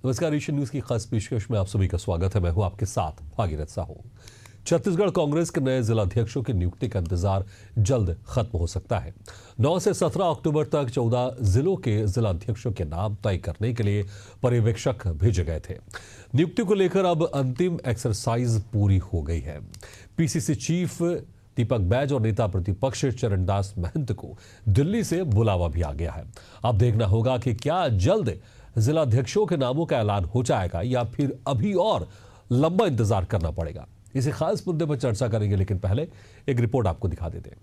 नमस्कार, Asian news की खास पेशकश में आप सभी का स्वागत है। मैं हूं आपके साथ भागीरथ साहू। छत्तीसगढ़ कांग्रेस के नए जिलाध्यक्षों की नियुक्ति का इंतजार जल्द खत्म हो सकता है। 9 से 17 अक्टूबर तक 14 जिलों के जिलाध्यक्षों के नाम तय करने के लिए पर्यवेक्षक भेजे गए थे। नियुक्ति को लेकर अब अंतिम एक्सरसाइज पूरी हो गई है। पीसीसी चीफ दीपक बैज और नेता प्रतिपक्ष चरणदास महंत को दिल्ली से बुलावा भी आ गया है। अब देखना होगा कि क्या जल्द जिलाध्यक्षों के नामों का ऐलान हो जाएगा या फिर अभी और लंबा इंतजार करना पड़ेगा। इसी खास मुद्दे पर चर्चा करेंगे, लेकिन पहले एक रिपोर्ट आपको दिखा देते हैं।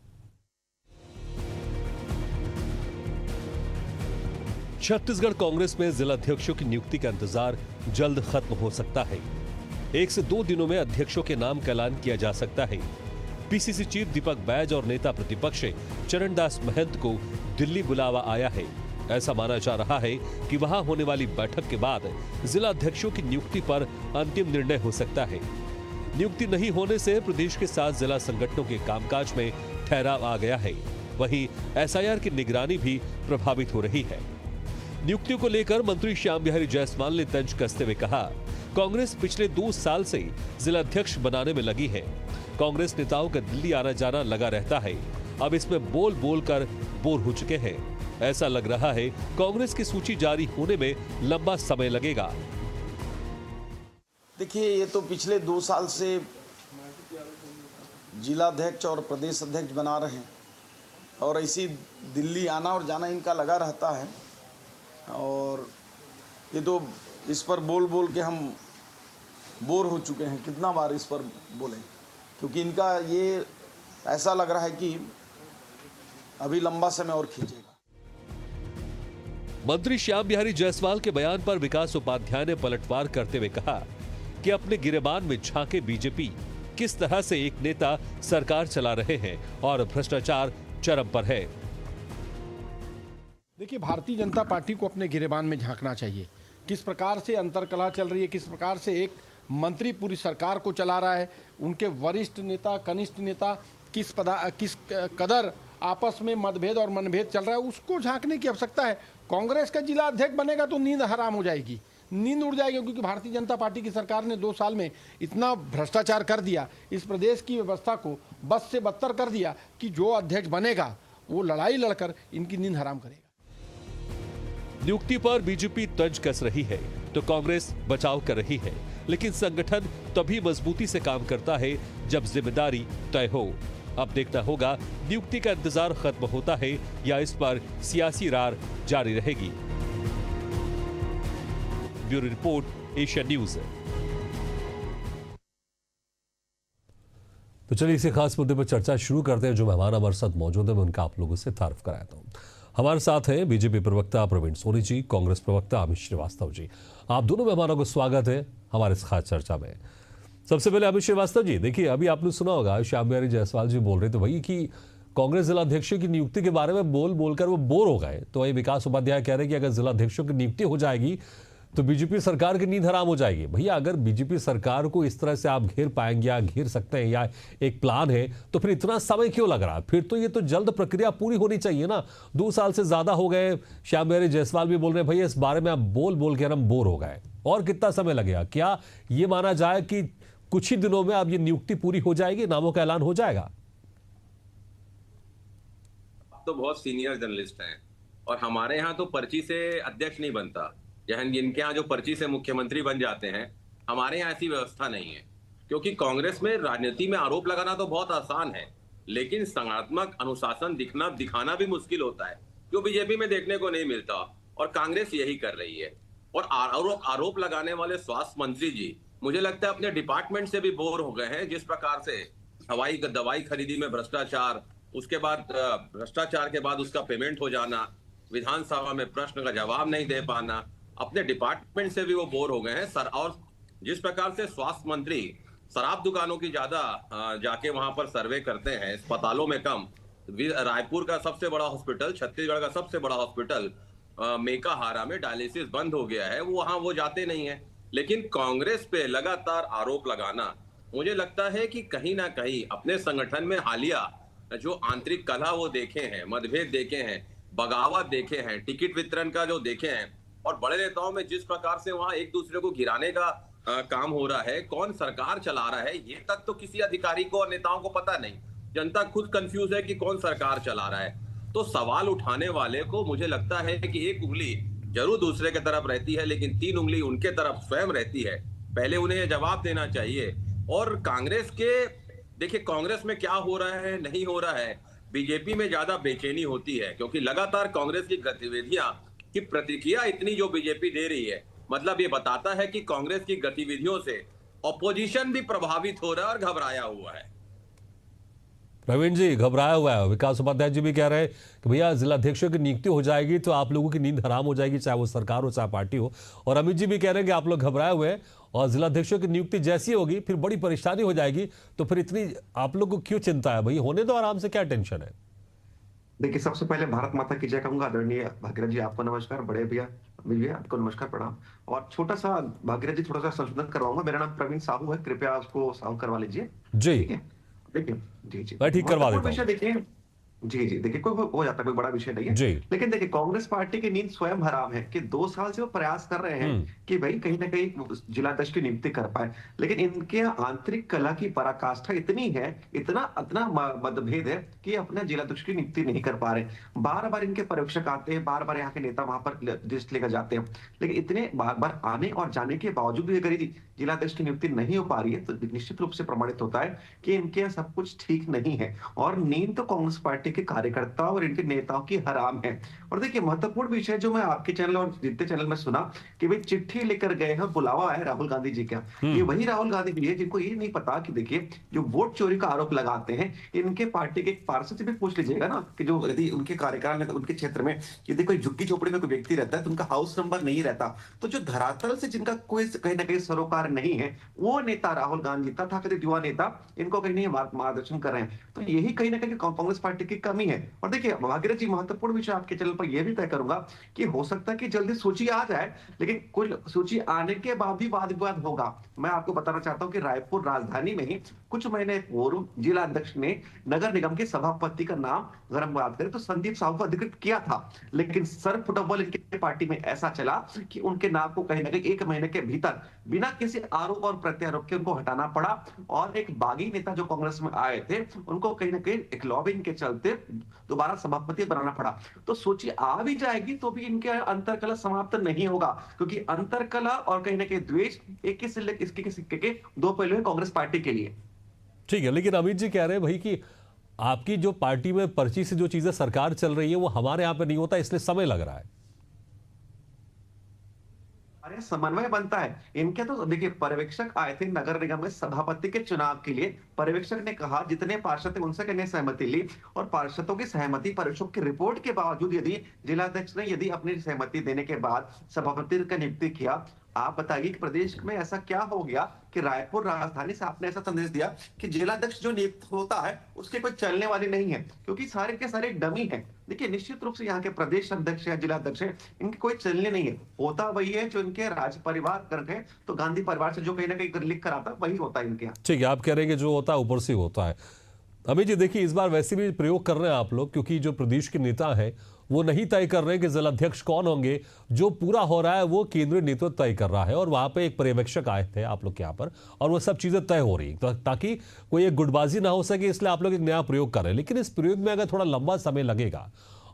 छत्तीसगढ़ कांग्रेस में जिलाध्यक्षों की नियुक्ति का इंतजार जल्द खत्म हो सकता है। 1 से 2 दिनों में अध्यक्षों के नाम का ऐलान किया जा सकता है। पीसीसी चीफ दीपक बैज और नेता प्रतिपक्ष चरणदास महंत को दिल्ली बुलावा आया है। ऐसा माना जा रहा है कि वहां होने वाली बैठक के बाद जिलाध्यक्षों की नियुक्ति पर अंतिम निर्णय हो सकता है। नियुक्ति नहीं होने से प्रदेश के 7 जिला संगठनों के कामकाज में ठहराव आ गया है। वहीं एसआईआर की निगरानी भी प्रभावित हो रही है। नियुक्तियों को लेकर मंत्री श्याम बिहारी जायसवाल ने तंज कसते हुए कहा, कांग्रेस पिछले 2 साल से जिलाध्यक्ष बनाने में लगी है। कांग्रेस नेताओं का दिल्ली आना जाना लगा रहता है। अब इसमें बोल बोल कर बोर हो चुके हैं। ऐसा लग रहा है कांग्रेस की सूची जारी होने में लंबा समय लगेगा। देखिए, ये तो पिछले 2 साल से जिलाध्यक्ष और प्रदेश अध्यक्ष बना रहे हैं और ऐसी दिल्ली आना और जाना इनका लगा रहता है। और ये तो इस पर बोल बोल के हम बोर हो चुके हैं। कितना बार इस पर बोलें, क्योंकि इनका ये ऐसा लग रहा है कि अभी लंबा समय और खींचेगा। मंत्री श्याम बिहारी जायसवाल के बयान पर विकास उपाध्याय ने पलटवार करते हुए कहा कि अपने गिरेबान में झांके बीजेपी, किस तरह से एक नेता सरकार चला रहे हैं और भ्रष्टाचार चरम पर है। देखिए, भारतीय जनता पार्टी को अपने गिरेबान में झांकना चाहिए। किस प्रकार से अंतरकलह चल रही है, किस प्रकार से एक मंत्री पूरी सरकार को चला रहा है, उनके वरिष्ठ नेता कनिष्ठ नेता किस कदर आपस में मतभेद और मनभेद चल रहा है, उसको झांकने की आवश्यकता है। कांग्रेस का जिला अध्यक्ष बनेगा तो नींद हराम हो जाएगी, नींद उड़ जाएगी, क्योंकि भारतीय जनता पार्टी की सरकार ने 2 साल में इतना भ्रष्टाचार कर दिया, इस प्रदेश की व्यवस्था को बद से बदतर कर दिया कि जो अध्यक्ष बनेगा वो लड़ाई लड़कर इनकी नींद हराम करेगा। नियुक्ति पर बीजेपी तंज कस रही है तो कांग्रेस बचाव कर रही है, लेकिन संगठन तभी मजबूती से काम करता है जब जिम्मेदारी तय हो। अब देखना होगा नियुक्ति का इंतजार खत्म होता है या इस पर सियासी रार जारी रहेगी। Bureau report, Asian news. तो चलिए इसी खास मुद्दे पर चर्चा शुरू करते हैं। जो मेहमान हमारे साथ मौजूद है मैं उनका आप लोगों से तारुफ कराता हूं। हमारे साथ हैं बीजेपी प्रवक्ता प्रवीण सोनी जी, कांग्रेस प्रवक्ता अमित श्रीवास्तव जी। आप दोनों मेहमानों को स्वागत है हमारे इस खास चर्चा में। सबसे पहले अमित श्रीवास्तव जी, देखिए अभी आपने सुना होगा श्याम बिहारी जायसवाल जी बोल रहे थे भाई कि कांग्रेस जिलाध्यक्षों की नियुक्ति के बारे में बोल बोलकर वो बोर हो गए। तो वही विकास उपाध्याय कह रहे हैं कि अगर जिलाध्यक्षों की नियुक्ति हो जाएगी तो बीजेपी सरकार की नींद हराम हो जाएगी। भैया, अगर बीजेपी सरकार को इस तरह से आप घेर पाएंगे या घेर सकते हैं या एक प्लान है, तो फिर इतना समय क्यों लग रहा है? फिर तो ये तो जल्द प्रक्रिया पूरी होनी चाहिए ना। 2 साल से ज्यादा हो गए। श्याम बिहारी जायसवाल भी बोल रहे हैं भैया इस बारे में आप बोल बोल के हम बोर हो गए। और कितना समय लगेगा? क्या ये माना जाए कि कुछ ही दिनों में अब ये नियुक्ति पूरी हो जाएगी, नामों का ऐलान हो जाएगा? तो बहुत सीनियर जर्नलिस्ट हैं और हमारे यहाँ तो पर्ची से अध्यक्ष नहीं बनता। जिनके यहाँ जो पर्ची से मुख्यमंत्री बन जाते हैं, हमारे यहाँ ऐसी व्यवस्था नहीं है। क्योंकि कांग्रेस में राजनीति में आरोप लगाना तो बहुत आसान है, लेकिन संज्ञानात्मक अनुशासन दिखाना भी मुश्किल होता है, जो बीजेपी में देखने को नहीं मिलता। और कांग्रेस यही कर रही है। और आरोप लगाने वाले स्वास्थ्य मंत्री जी मुझे लगता है अपने डिपार्टमेंट से भी बोर हो गए हैं। जिस प्रकार से दवाई खरीदी में भ्रष्टाचार, उसके बाद भ्रष्टाचार के बाद उसका पेमेंट हो जाना, विधानसभा में प्रश्न का जवाब नहीं दे पाना, अपने डिपार्टमेंट से भी वो बोर हो गए हैं सर। और जिस प्रकार से स्वास्थ्य मंत्री शराब दुकानों की ज्यादा जाके वहां पर सर्वे करते हैं, अस्पतालों में कम। रायपुर का सबसे बड़ा हॉस्पिटल, छत्तीसगढ़ का सबसे बड़ा हॉस्पिटल मेकाहारा में डायलिसिस बंद हो गया है, वहां वो जाते नहीं है। लेकिन कांग्रेस पे लगातार आरोप लगाना, मुझे लगता है कि कहीं ना कहीं अपने संगठन में हालिया जो आंतरिक कलह वो देखे हैं, मतभेद देखे हैं, बगावत देखे हैं, टिकट वितरण का जो देखे हैं, और बड़े नेताओं में जिस प्रकार से वहां एक दूसरे को गिराने का काम हो रहा है, कौन सरकार चला रहा है, ये तक तो किसी अधिकारी को और नेताओं को पता नहीं। जनता खुद कंफ्यूज है कि कौन सरकार चला रहा है। तो सवाल उठाने वाले को मुझे लगता है कि एक उंगली जरूर दूसरे की तरफ रहती है, लेकिन 3 उंगली उनके तरफ स्वयं रहती है। पहले उन्हें यह जवाब देना चाहिए। और कांग्रेस के, देखिए कांग्रेस में क्या हो रहा है नहीं हो रहा है, बीजेपी में ज्यादा बेचैनी होती है, क्योंकि लगातार कांग्रेस की गतिविधियां की प्रतिक्रिया इतनी जो बीजेपी दे रही है, मतलब ये बताता है कि कांग्रेस की गतिविधियों से ऑपोजिशन भी प्रभावित हो रहा है और घबराया हुआ है। प्रवीण जी घबराया हुआ है। विकास उपाध्याय जी भी कह रहे हैं कि भैया जिलाध्यक्षों की नियुक्ति हो जाएगी तो आप लोगों की नींद हराम हो जाएगी, चाहे वो सरकार हो चाहे पार्टी हो। और अमित जी भी कह रहे हैं कि आप लोग घबराए हुए हैं और जिलाध्यक्षों की नियुक्ति जैसी होगी फिर बड़ी परेशानी हो जाएगी, तो फिर इतनी आप लोग को क्यों चिंता है? भाई होने दो आराम से, क्या टेंशन है? देखिए, सबसे पहले भारत माता की जय कहूंगा। आदरणीय भागीरथ जी आपको नमस्कार, बड़े भैया अमित भैया आपको नमस्कार, प्रणाम। और छोटा सा भागीरथ जी थोड़ा सा संशोधन करवाऊंगा, मेरा नाम प्रवीण साहू है, कृपया उसको साहू करवा लीजिए। जी ठीक है, देखिए जी जी मैं ठीक करवा देता हूं। विषय देखिए, जी जी देखिए, कोई हो जाता है, कोई बड़ा विषय नहीं है। जी। लेकिन देखिए, कांग्रेस पार्टी की नींद स्वयं हराम है कि 2 साल से वो प्रयास कर रहे हैं कि भाई कहीं ना कहीं जिलाध्यक्ष की नियुक्ति कर पाए, लेकिन इनके आंतरिक कला की पराकाष्ठा इतनी है, इतना इतना मतभेद है कि अपने जिलाध्यक्ष की नियुक्ति नहीं कर पा रहे। बार बार इनके पर्यवेक्षक आते हैं, बार बार यहाँ के नेता वहां पर लिस्ट लेकर जाते हैं, लेकिन इतने बार बार आने और जाने के बावजूद भी अगर जिलाध्यक्ष की नियुक्ति नहीं हो पा रही है तो निश्चित रूप से प्रमाणित होता है कि इनके यहाँ सब कुछ ठीक नहीं है। और नींद तो कांग्रेस पार्टी के कार्यकर्ता और इनके नेताओं की हराम है। और देखिए, महत्वपूर्ण विषय जो मैं आपके चैनल और जितने चैनल में सुना कि भाई चिट्ठी लेकर गए हैं, बुलावा है राहुल गांधी जी का, ये वही राहुल गांधी जी है जिनको ये नहीं पता कि देखिए जो वोट चोरी का आरोप लगाते हैं, इनके पार्टी के एक पार्षद से भी पूछ लीजिएगा ना कि जो यदि उनके कार्यकाल में उनके क्षेत्र में यदि कोई झुग्गी झोपड़ी में कोई व्यक्ति रहता है तो उनका हाउस नंबर नहीं रहता, तो जो धरातल से जिनका कोई कहीं ना कहीं सरोकार नहीं है, वो नेता राहुल गांधी तथाकथित युवा नेता इनको कहीं नहीं मार्गदर्शन कर रहे हैं। तो यही कहीं ना कहीं कांग्रेस पार्टी की कमी है। और देखिए भागीरथ जी, महत्वपूर्ण विषय आपके चैनल पर यह भी तय करूंगा कि हो सकता है कि जल्दी सूची आ जाए, लेकिन कुल सूची आने के बाद भी वाद विवाद होगा। मैं आपको बताना चाहता हूं कि रायपुर राजधानी में ही कुछ महीने पूर्व जिला अध्यक्ष ने नगर निगम के सभापति का नाम अगर हम बात करें तो संदीप साहू को अधिकृत किया था, लेकिन सर फुटबॉल इनके पार्टी में ऐसा चला कि उनके नाम को कहीं ना कहीं 1 महीने के भीतर बिना किसी आरोप और प्रत्यारोप के उनको हटाना पड़ा। और एक बागी नेता जो कांग्रेस में आए थे उनको कहीं ना कहीं एक लॉबिंग के चलते दोबारा सभापति बनाना पड़ा। तो सूची आ भी जाएगी तो भी इनके अंतरकलह समाप्त नहीं होगा, क्योंकि अंतरकलह और कहीं ना कहीं द्वेष एक ही सिक्के के 2 पहलू है कांग्रेस पार्टी के लिए। ठीक है, लेकिन अमित जी कह रहे हैं भाई कि आपकी जो पार्टी में पर्ची से जो चीजें सरकार चल रही है वो हमारे यहां पे नहीं होता, इसलिए समय लग रहा है। अरे समन्वय बनता है इनके। तो देखिए, पर्यवेक्षक आए थे नगर निगम में सभापति के चुनाव के लिए, पर्यवेक्षक ने कहा जितने पार्षद थे उनसे कहने सहमति ली, और पार्षदों की सहमति पर्यवेक्षक की रिपोर्ट के बावजूद यदि जिलाध्यक्ष ने यदि अपनी सहमति देने के बाद सभापति का नियुक्ति किया, आप बताइए कि प्रदेश में ऐसा क्या हो गया कि रायपुर राजधानी से आपने ऐसा संदेश दिया कि जिलाध्यक्ष जो नियुक्त होता है उसके कोई चलने वाली नहीं है, क्योंकि सारे के सारे डमी हैं। देखिए, निश्चित रूप से यहाँ के प्रदेश अध्यक्ष या जिलाध्यक्ष इनके कोई चलने नहीं है, होता वही है जो इनके राज परिवार करके तो गांधी परिवार से जो कहीं ना कहीं लिख कर आता वही होता है इनके यहाँ। ठीक है, आप कह रहे हैं कि जो होता है ऊपर से होता है। अमित जी देखिए, इस बार वैसे भी प्रयोग कर रहे हैं आप लोग, क्योंकि जो प्रदेश के नेता है वो नहीं तय कर रहे हैं कि जिलाध्यक्ष कौन होंगे, जो पूरा हो रहा है वो केंद्रीय नेतृत्व तय कर रहा है। और वहां पे एक पर्यवेक्षक आए थे आप लोग के यहाँ पर और वो सब चीजें तय हो रही है, ताकि कोई एक गुटबाजी ना हो सके, इसलिए आप लोग एक नया प्रयोग कर रहे हैं। लेकिन इस प्रयोग में अगर थोड़ा लंबा समय लगेगा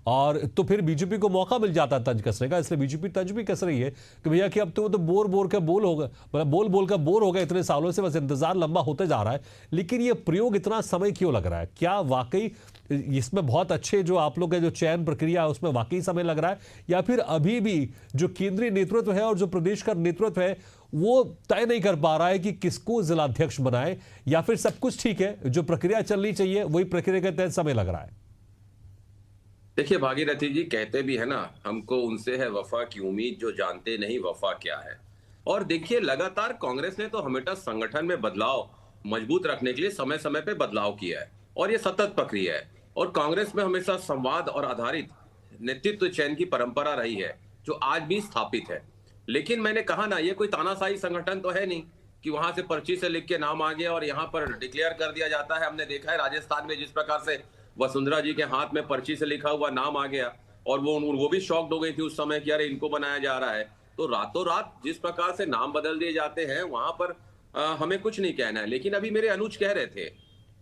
और तो फिर बीजेपी को मौका मिल जाता है तंज कसने का, इसलिए बीजेपी तंज भी कस रही है कि भैया कि अब तो बोल बोल कर बोर हो गए इतने सालों से, बस इंतजार लंबा होते जा रहा है। लेकिन ये प्रयोग इतना समय क्यों लग रहा है? क्या वाकई इसमें बहुत अच्छे जो आप लोग का जो चयन प्रक्रिया है उसमें वाकई समय लग रहा है, या फिर अभी भी जो केंद्रीय नेतृत्व है और जो प्रदेश का नेतृत्व है वो तय नहीं कर पा रहा है कि किसको जिलाध्यक्ष बनाए, या फिर सब कुछ ठीक है, जो प्रक्रिया चलनी चाहिए वही प्रक्रिया के तहत समय लग रहा है? देखिए भागीरथी जी, कहते भी है ना, हमको उनसे है वफा की उम्मीद जो जानते नहीं वफा क्या है। और देखिए, लगातार कांग्रेस ने तो हमेशा संगठन में बदलाव मजबूत रखने के लिए समय समय पे बदलाव किया है, और ये सतत प्रक्रिया है। और कांग्रेस में हमेशा संवाद और आधारित नेतृत्व चयन की परंपरा रही है, जो आज भी स्थापित है। लेकिन मैंने कहा ना, ये कोई तानाशाही संगठन तो है नहीं कि वहां से पर्ची से लिख के नाम आ गया और यहाँ पर डिक्लेयर कर दिया जाता है। हमने देखा है राजस्थान में जिस प्रकार से वसुंधरा जी के हाथ में पर्ची से लिखा हुआ नाम आ गया, और वो भी शॉक्ड हो गई थी उस समय कि अरे इनको बनाया जा रहा है। तो रातों रात जिस प्रकार से नाम बदल दिए जाते हैं वहां पर हमें कुछ नहीं कहना है। लेकिन अभी मेरे अनुज कह रहे थे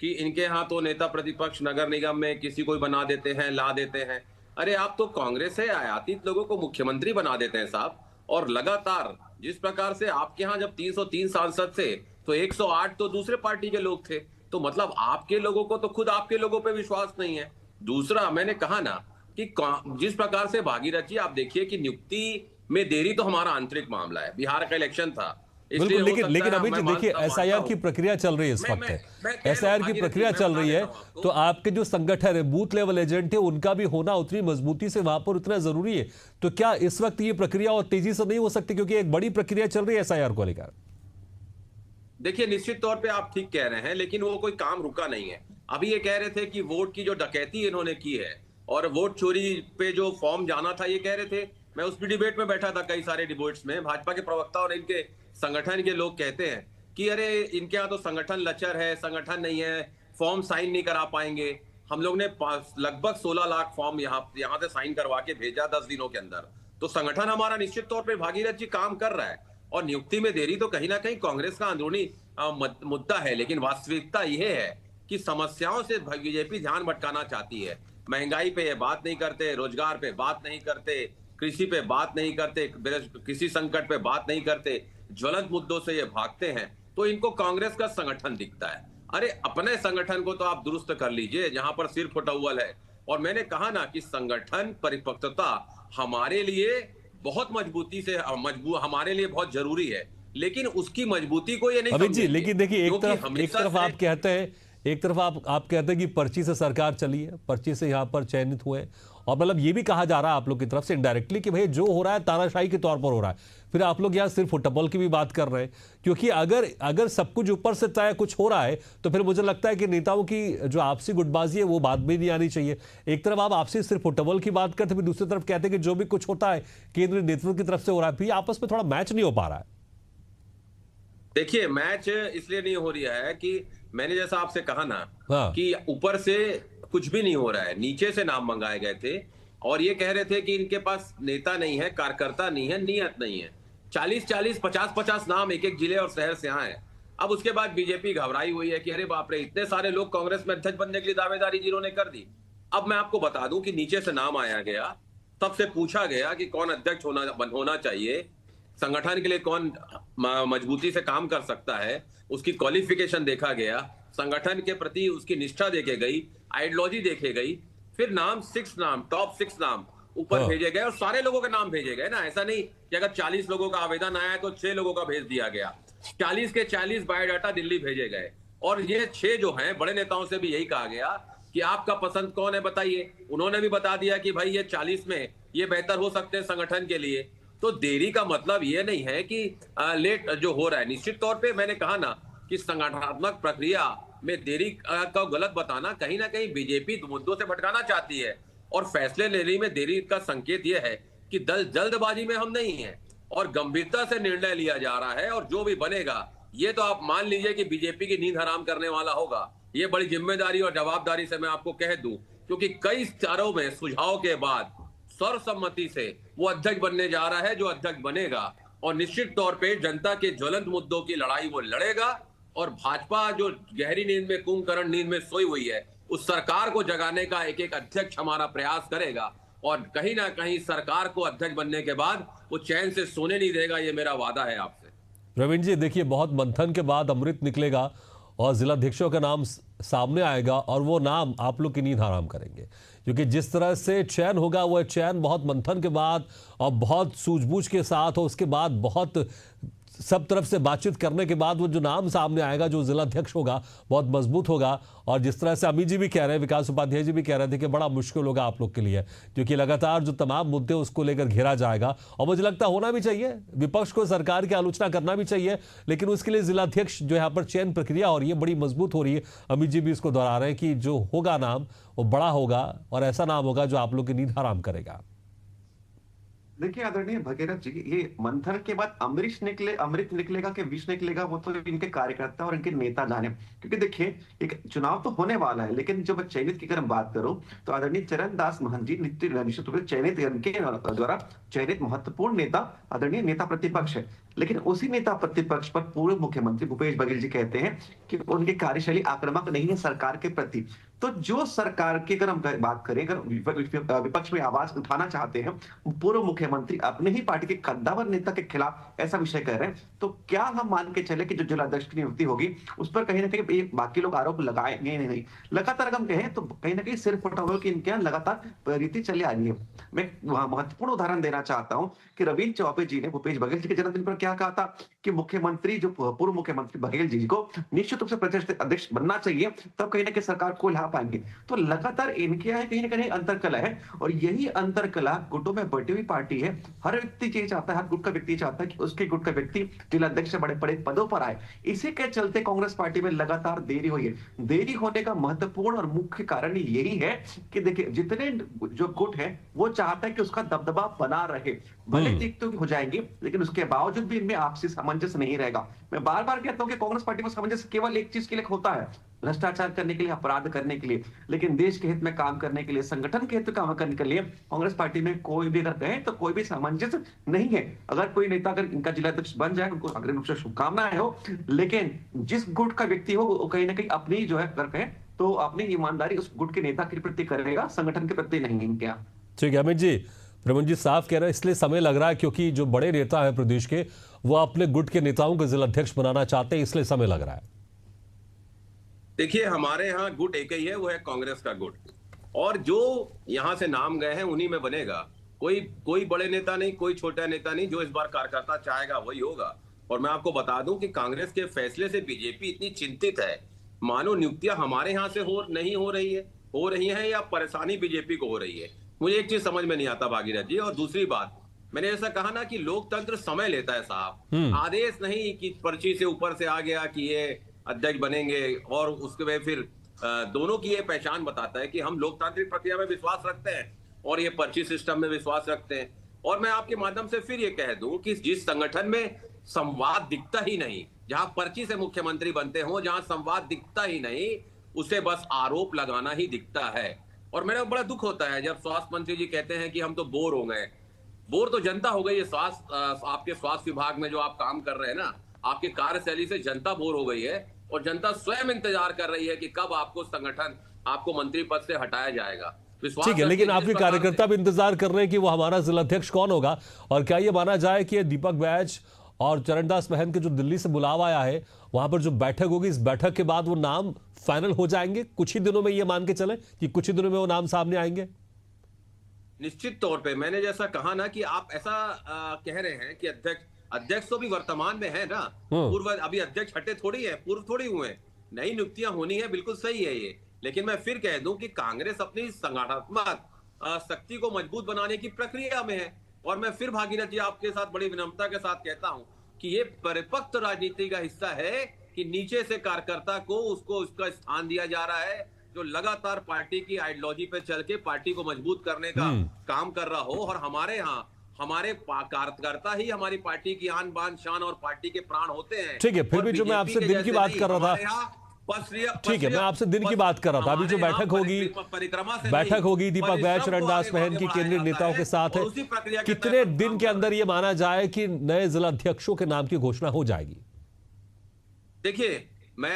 कि इनके यहाँ तो नेता प्रतिपक्ष नगर निगम में किसी को बना देते हैं, ला देते हैं। अरे आप तो कांग्रेस से आयातित लोगों को मुख्यमंत्री बना देते हैं साहब। और लगातार जिस प्रकार से आपके यहाँ जब 303 सांसद थे तो 108 तो दूसरे पार्टी के लोग थे। तो मतलब आपके लोगों को तो खुद आपके लोगों पे विश्वास नहीं है। दूसरा मैंने कहा ना कि जिस प्रकार से भागीरथ जी आप देखिए कि नियुक्ति में देरी तो हमारा आंतरिक मामला है। बिहार का इलेक्शन था, बिल्कुल, लेकिन अभी जी देखिए एसआईआर की प्रक्रिया चल रही है इस वक्त है, एसआईआर की प्रक्रिया चल रही है, तो आपके जो संगठन है, बूथ लेवल एजेंट है, उनका भी होना उतनी मजबूती से वहां पर उतना जरूरी है। तो क्या इस वक्त ये प्रक्रिया और तेजी से नहीं हो सकती, क्योंकि एक बड़ी प्रक्रिया चल रही है एसआईआर को लेकर? देखिए निश्चित तौर पे आप ठीक कह रहे हैं, लेकिन वो कोई काम रुका नहीं है। अभी ये कह रहे थे कि वोट की जो डकैती इन्होंने की है और वोट चोरी पे जो फॉर्म जाना था, ये कह रहे थे। मैं उस डिबेट में बैठा था, कई सारे डिबेट्स में भाजपा के प्रवक्ता और इनके संगठन के लोग कहते हैं कि अरे इनके यहाँ तो संगठन लचर है, संगठन नहीं है, फॉर्म साइन नहीं करा पाएंगे। हम लोग ने लगभग 16 लाख फॉर्म यहाँ से साइन करवा के भेजा 10 दिनों के अंदर। तो संगठन हमारा निश्चित तौर पे भागीरथ जी काम कर रहा है। और नियुक्ति में देरी तो कहीं ना कहीं कांग्रेस का अंदरूनी मुद्दा है, लेकिन वास्तविकता यह है कि समस्याओं से बीजेपी ध्यान भटकाना चाहती है। महंगाई पे ये बात नहीं करते, रोजगार पे बात नहीं करते, कृषि पे बात नहीं करते, किसी संकट पे बात नहीं करते, ज्वलंत मुद्दों से ये भागते हैं। तो इनको कांग्रेस का संगठन दिखता है। अरे अपने संगठन को तो आप दुरुस्त कर लीजिए जहां पर सिर फुटअव्वल है। और मैंने कहा ना कि संगठन परिपक्वता हमारे लिए बहुत मजबूती से हमारे लिए बहुत जरूरी है, लेकिन उसकी मजबूती को ये नहीं अमित जी, लेकिन देखिए एक तरफ आप कहते हैं कि पर्ची से सरकार चली है, पर्ची से यहाँ पर चयनित हुए, और मतलब ये भी कहा जा रहा है आप लोग की तरफ से इनडायरेक्टली कि भाई जो हो रहा है तानाशाही के तौर पर हो रहा है। फिर आप लोग यहाँ सिर्फ फुटबॉल की भी बात कर रहे हैं, क्योंकि अगर सब कुछ ऊपर से तय कुछ हो रहा है तो फिर मुझे लगता है कि नेताओं की जो आपसी गुटबाजी है वो बात भी नहीं आनी चाहिए। एक तरफ आप आपसी सिर्फ फुटबॉल की बात करते, फिर दूसरी तरफ कहते हैं कि जो भी कुछ होता है केंद्रीय नेतृत्व की तरफ से हो रहा है, फिर आपस में थोड़ा मैच नहीं हो पा रहा है। देखिए मैच इसलिए नहीं हो रहा है कि मैंने जैसा आपसे कहा ना कि ऊपर से कुछ भी नहीं हो रहा है, नीचे से नाम मंगाए गए थे और ये कह रहे थे कि इनके पास नेता नहीं है, कार्यकर्ता नहीं है, नियत नहीं है। 40-40, 50-50 नाम एक एक जिले और शहर से आए। अब उसके बाद बीजेपी घबराई हुई है कि अरे बाप रे, इतने सारे लोग कांग्रेस में अध्यक्ष बनने के लिए दावेदारी जिन्होंने कर दी। अब मैं आपको बता दूं कि नीचे से नाम आया गया, सबसे पूछा गया कि कौन अध्यक्ष होना चाहिए, संगठन के लिए कौन मजबूती से काम कर सकता है, उसकी क्वालिफिकेशन देखा गया, संगठन के प्रति उसकी निष्ठा देखे गई, आइडियोलॉजी देखे गई, फिर टॉप 6 नाम ऊपर भेजे गए और सारे लोगों के नाम भेजे गए ना। ऐसा नहीं कि अगर 40 लोगों का आवेदन आया तो 6 लोगों का भेज दिया गया। 40 के 40 बायोडाटा दिल्ली भेजे गए और ये 6 जो हैं, बड़े नेताओं से भी यही कहा गया कि आपका पसंद कौन है बताइए। उन्होंने भी बता दिया कि भाई ये 40 में ये बेहतर हो सकते हैं संगठन के लिए। तो देरी का मतलब ये नहीं है कि लेट जो हो रहा है। निश्चित तौर पे मैंने कहा ना कि संगठनात्मक प्रक्रिया में देरी का गलत बताना कहीं ना कहीं बीजेपी मुद्दों से भटकाना चाहती है और फैसले लेने में देरी का संकेत यह है कि जल्दबाजी में हम नहीं हैं और गंभीरता से निर्णय लिया जा रहा है। और जो भी बनेगा ये तो आप मान लीजिए कि बीजेपी की नींद हराम करने वाला होगा। ये बड़ी जिम्मेदारी और जवाबदारी से मैं आपको कह दूं, क्योंकि कई स्तरों में सुझाव के बाद सर्वसम्मति से वो अध्यक्ष बनने जा रहा है जो अध्यक्ष बनेगा। और निश्चित तौर पे जनता के ज्वलंत मुद्दों की लड़ाई वो लड़ेगा और भाजपा जो गहरी नींद में, कुंभकर्ण नींद में सोई हुई है, उस सरकार को जगाने का एक एक अध्यक्ष हमारा प्रयास करेगा और कहीं ना कहीं सरकार को अध्यक्ष बनने के बाद वो चैन से सोने नहीं देगा। ये मेरा वादा है आपसे। प्रवीण जी देखिए, बहुत मंथन के बाद अमृत निकलेगा और जिलाध्यक्षों का नाम सामने आएगा और वो नाम आप लोग की नींद हराम करेंगे, क्योंकि जिस तरह से चयन होगा वह चयन बहुत मंथन के बाद और बहुत सूझबूझ के साथ और उसके बाद बहुत सब तरफ से बातचीत करने के बाद वो जो नाम सामने आएगा, जो जिलाध्यक्ष होगा, बहुत मजबूत होगा। और जिस तरह से अमित जी भी कह रहे हैं, विकास उपाध्याय जी भी कह रहे थे कि बड़ा मुश्किल होगा आप लोग के लिए, क्योंकि लगातार जो तमाम मुद्दे उसको लेकर घेरा जाएगा। और मुझे लगता होना भी चाहिए, विपक्ष को सरकार की आलोचना करना भी चाहिए, लेकिन उसके लिए जिलाध्यक्ष जो यहाँ पर चयन प्रक्रिया हो रही है बड़ी मजबूत हो रही है। अमित जी भी इसको दोहरा रहे हैं कि जो होगा नाम वो बड़ा होगा और ऐसा नाम होगा जो आप लोग की नींद हराम करेगा। देखिए आदरणीय भगीरथ जी, ये मंथन के बाद अमृत निकलेगा कि विष निकलेगा, वो तो इनके कार्यकर्ता और इनके नेता जाने। क्योंकि देखिए एक चुनाव तो होने वाला है, लेकिन जब चयनित की अगर हम बात करूं तो आदरणीय चरणदास महंत जी निश्चित रूप से चयनित, इनके द्वारा चयनित महत्वपूर्ण नेता, आदरणीय नेता प्रतिपक्ष है। लेकिन उसी नेता प्रतिपक्ष पर पूर्व मुख्यमंत्री भूपेश बघेल जी कहते हैं कि उनकी कार्यशैली आक्रामक नहीं है सरकार के प्रति। तो जो सरकार की अगर हम बात करें, अगर विपक्ष में आवाज उठाना चाहते हैं, पूर्व मुख्यमंत्री अपने ही पार्टी के कद्दावर नेता के खिलाफ ऐसा विषय कह रहे हैं, तो क्या हम मान के चले कि जो जिलाध्यक्ष की नियुक्ति होगी उस पर कहीं ना कहीं बाकी लोग आरोप लगाएंगे? नहीं, लगातार अगर हम कहें तो कहीं ना कहीं सिर्फ फटावल की इनके यहाँ लगातार रीति चली आ रही है। मैं वहां महत्वपूर्ण उदाहरण देना चाहता हूं कि रविंद्र चौबे जी ने भूपेश बघेल जी के जन्मदिन पर क्या कहा था कि मुख्यमंत्री, जो पूर्व मुख्यमंत्री बघेल जी को निश्चित रूप से प्रदेश अध्यक्ष बनना चाहिए, तब कहीं ना कहीं सरकार को ला पाएंगे। तो लगातार इनके यहाँ कहीं ना कहीं अंतरकला है, और यही अंतरकला गुटों में बटी हुई पार्टी है। हर व्यक्ति ये चाहता है, हर गुट का व्यक्ति चाहता है कि उसके गुट का व्यक्ति जिलाध्यक्ष से बड़े बड़े पदों पर आए। इसी के चलते कांग्रेस पार्टी में लगातार देरी हुई है। देरी होने का महत्वपूर्ण और मुख्य कारण यही है कि देखिए जितने जो गुट है वो चाहता है कि उसका दबदबा बना रहे, भले दिक्कत हो जाएंगी, लेकिन उसके बावजूद भी इनमें आपसी सामंजस्य नहीं रहेगा। मैं बार बार कहता हूं कि कांग्रेस पार्टी में सामंजस्य केवल एक चीज के लिए होता है, भ्रष्टाचार करने के लिए, अपराध करने के लिए, लेकिन देश के हित में काम करने के लिए, संगठन के हित में काम करने के लिए कांग्रेस पार्टी में कोई भी अगर कहे तो कोई भी सामंजस्य नहीं है। अगर कोई नेता अगर इनका जिलाध्यक्ष बन जाए, उनको अग्रिम रूप से शुभकामनाएं हो, लेकिन जिस गुट का व्यक्ति हो वो कहीं ना कहीं अपनी जो है अगर कहे तो अपनी ईमानदारी उस गुट के नेता के प्रति करेगा, संगठन के प्रति नहीं। इनके यहाँ ठीक है अमित जी, प्रवीण जी साफ कह रहे हैं इसलिए समय लग रहा है क्योंकि जो बड़े नेता है प्रदेश के वो अपने गुट के नेताओं को जिलाध्यक्ष बनाना चाहते हैं, इसलिए समय लग रहा है। देखिए हमारे यहाँ गुट एक ही है, वो है कांग्रेस का गुट, और जो यहाँ से नाम गए हैं उन्हीं में बनेगा। कोई बड़े नेता नहीं, कोई छोटा नेता नहीं, जो इस बार कार्यकर्ता चाहेगा वही होगा। और मैं आपको बता दूं कि कांग्रेस के फैसले से बीजेपी इतनी चिंतित है, मानो नियुक्तियां हमारे यहाँ से नहीं हो रही है या परेशानी बीजेपी को हो रही है। मुझे एक चीज समझ में नहीं आता भागीरथ जी। और दूसरी बात, मैंने ऐसा कहा ना कि लोकतंत्र समय लेता है साहब, आदेश नहीं कि पर्ची से ऊपर से आ गया कि ये अध्यक्ष बनेंगे, और उसके बाद फिर दोनों की ये पहचान बताता है कि हम लोकतांत्रिक प्रक्रिया में विश्वास रखते हैं और ये पर्ची सिस्टम में विश्वास रखते हैं। और मैं आपके माध्यम से फिर ये कह दूं कि जिस संगठन में संवाद दिखता ही नहीं, जहां पर्ची से मुख्यमंत्री बनते हो, जहां संवाद दिखता ही नहीं, उसे बस आरोप लगाना ही दिखता है। और मेरा बड़ा दुख होता है जब स्वास्थ्य मंत्री जी कहते हैं कि हम तो बोर हो गए। बोर तो जनता हो गई है। आपके स्वास्थ्य विभाग में जो आप काम कर रहे हैं ना, आपकी कार्यशैली से जनता बोर हो गई है, और जनता स्वयं इंतजार कर रही है कि कब आपको संगठन, आपको मंत्री पद से हटाया जाएगा। ठीक है, लेकिन आपके कार्यकर्ता भी इंतजार कर रहे हैं कि वो हमारा जिलाध्यक्ष कौन होगा। और क्या ये माना जाए कि दीपक बैज और चरणदास महंत के जो दिल्ली से बुलावा आया है, वहां पर जो बैठक होगी, इस बैठक के बाद वो नाम फाइनल हो जाएंगे? कुछ ही दिनों में ये मान के चले कि कुछ ही दिनों में वो नाम सामने आएंगे? निश्चित तौर पे मैंने जैसा कहा ना कि आप ऐसा कह रहे हैं कि अध्यक्ष तो भी वर्तमान में है ना, पूर्व अभी अध्यक्ष हटे थोड़ी है, पूर्व थोड़ी हुए, नई नियुक्तियां होनी है, बिल्कुल सही है ये। लेकिन मैं फिर कह दूं कि कांग्रेस अपनी संगठनात्मक शक्ति को मजबूत बनाने की प्रक्रिया में है। और मैं फिर भागीरथ जी आपके साथ बड़ी विनम्रता के साथ कहता हूं कि ये परिपक्व राजनीति का हिस्सा है कि नीचे से कार्यकर्ता को उसका स्थान दिया जा रहा है, जो लगातार पार्टी की आइडियोलॉजी पे चल के पार्टी को मजबूत करने का काम कर रहा हो। और हमारे यहाँ हमारे कार्यकर्ता ही हमारी पार्टी की आन बान शान और पार्टी के प्राण होते हैं। ठीक है, फिर भी जो मैं आपसे दिन की बात कर रहा था, ठीक है, मैं आपसे दिन की बात कर रहा था। अभी जो बैठक होगी दीपक बैज, चरणदास महंत की केंद्रीय नेताओं के साथ है, कितने दिन के अंदर ये माना जाए कि नए जिलाध्यक्षों के नाम की घोषणा हो जाएगी? देखिए,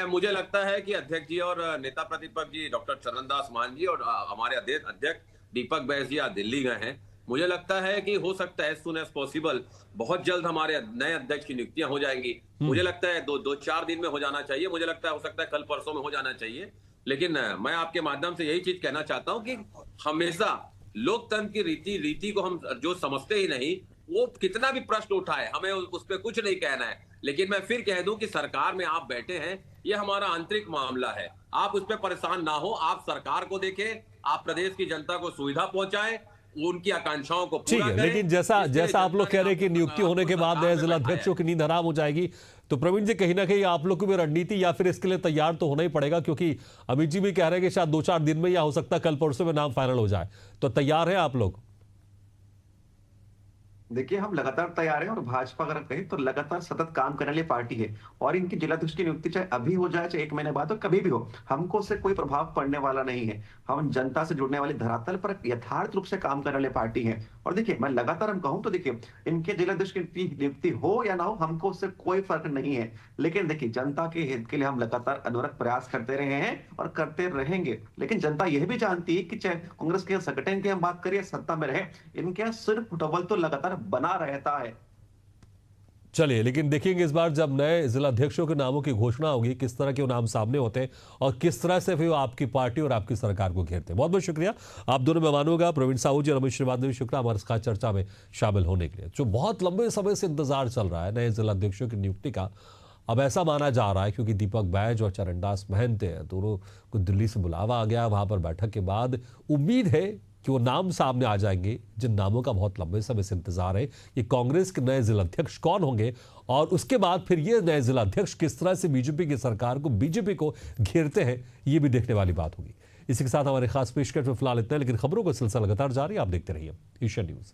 मुझे लगता है कि अध्यक्ष जी और नेता प्रतिपक्ष जी डॉक्टर चरणदास महंत जी और हमारे अध्यक्ष दीपक बैज जी आज दिल्ली गए हैं। मुझे लगता है कि हो सकता है एज सून एज पॉसिबल बहुत जल्द हमारे नए अध्यक्ष की नियुक्तियां हो जाएंगी। मुझे लगता है 2-4 दिन में हो जाना चाहिए। मुझे लगता है हो सकता है कल परसों में हो जाना चाहिए। लेकिन मैं आपके माध्यम से यही चीज कहना चाहता हूं कि हमेशा लोकतंत्र की रीति को हम जो समझते ही नहीं, वो कितना भी प्रश्न उठाए, हमें उस पर कुछ नहीं कहना है। लेकिन मैं फिर कह दूं कि सरकार में आप बैठे हैं, ये हमारा आंतरिक मामला है, आप उस पर परेशान ना हो। आप सरकार को देखें, आप प्रदेश की जनता को सुविधा पहुंचाएं, उनकी आकांक्षाओं को पूरा करें। लेकिन जैसा आप लोग कह रहे हैं कि नियुक्ति होने के बाद नए जिलाध्यक्षों की नींद हराम हो जाएगी, तो प्रवीण जी कहीं ना कहीं आप लोग को भी रणनीति या फिर इसके लिए तैयार तो होना ही पड़ेगा, क्योंकि अमित जी भी कह रहे हैं कि शायद 2-4 दिन में या हो सकता है कल परसों में नाम फाइनल हो जाए, तो तैयार है आप लोग? देखिए, हम लगातार तैयार हैं और भाजपा अगर कहें तो लगातार सतत काम करने वाली पार्टी है। और इनकी जिलाध्यक्ष की नियुक्ति चाहे अभी हो जाए, चाहे 1 महीने बाद हो, कभी भी हो, हमको उससे कोई प्रभाव पड़ने वाला नहीं है। हम जनता से जुड़ने वाली धरातल पर यथार्थ रूप से काम करने वाली पार्टी है। और देखिए, मैं लगातार हम कहूं तो देखिए, इनके जिलाध्यक्ष की नियुक्ति हो या ना हो, हमको उससे कोई फर्क नहीं है। लेकिन देखिए, जनता के हित के लिए हम लगातार अनवरत प्रयास करते रहे हैं और करते रहेंगे। लेकिन जनता यह भी जानती है कि चाहे कांग्रेस के संगठन की हम बात करें, सत्ता में रहे, इनके यहाँ सिर्फ फुटबॉल तो लगातार बना रहता है। चलिए, लेकिन देखेंगे इस बार जब नए जिलाध्यक्षों के नामों की घोषणा होगी, किस तरह के वो नाम सामने होते हैं और किस तरह से फिर वो आपकी पार्टी और आपकी सरकार को घेरते हैं। बहुत बहुत शुक्रिया आप दोनों मेहमानों का, प्रवीण साहू जी और रमेश श्रीवास्तव भी शुक्रिया हमारे खास चर्चा में शामिल होने के लिए। जो बहुत लंबे समय से इंतजार चल रहा है नए जिलाध्यक्षों की नियुक्ति का, अब ऐसा माना जा रहा है क्योंकि दीपक बैज और चरणदास महंत दोनों को दिल्ली से बुलावा आ गया। वहां पर बैठक के बाद उम्मीद है कि वो नाम सामने आ जाएंगे जिन नामों का बहुत लंबे समय से इंतजार है। ये कांग्रेस के नए जिलाध्यक्ष कौन होंगे और उसके बाद फिर ये नए जिलाध्यक्ष किस तरह से बीजेपी की सरकार को, बीजेपी को घेरते हैं, ये भी देखने वाली बात होगी। इसी के साथ हमारे खास पेशकश में फिलहाल इतना, लेकिन खबरों का सिलसिला लगातार जारी, आप देखते रहिए एशियन न्यूज।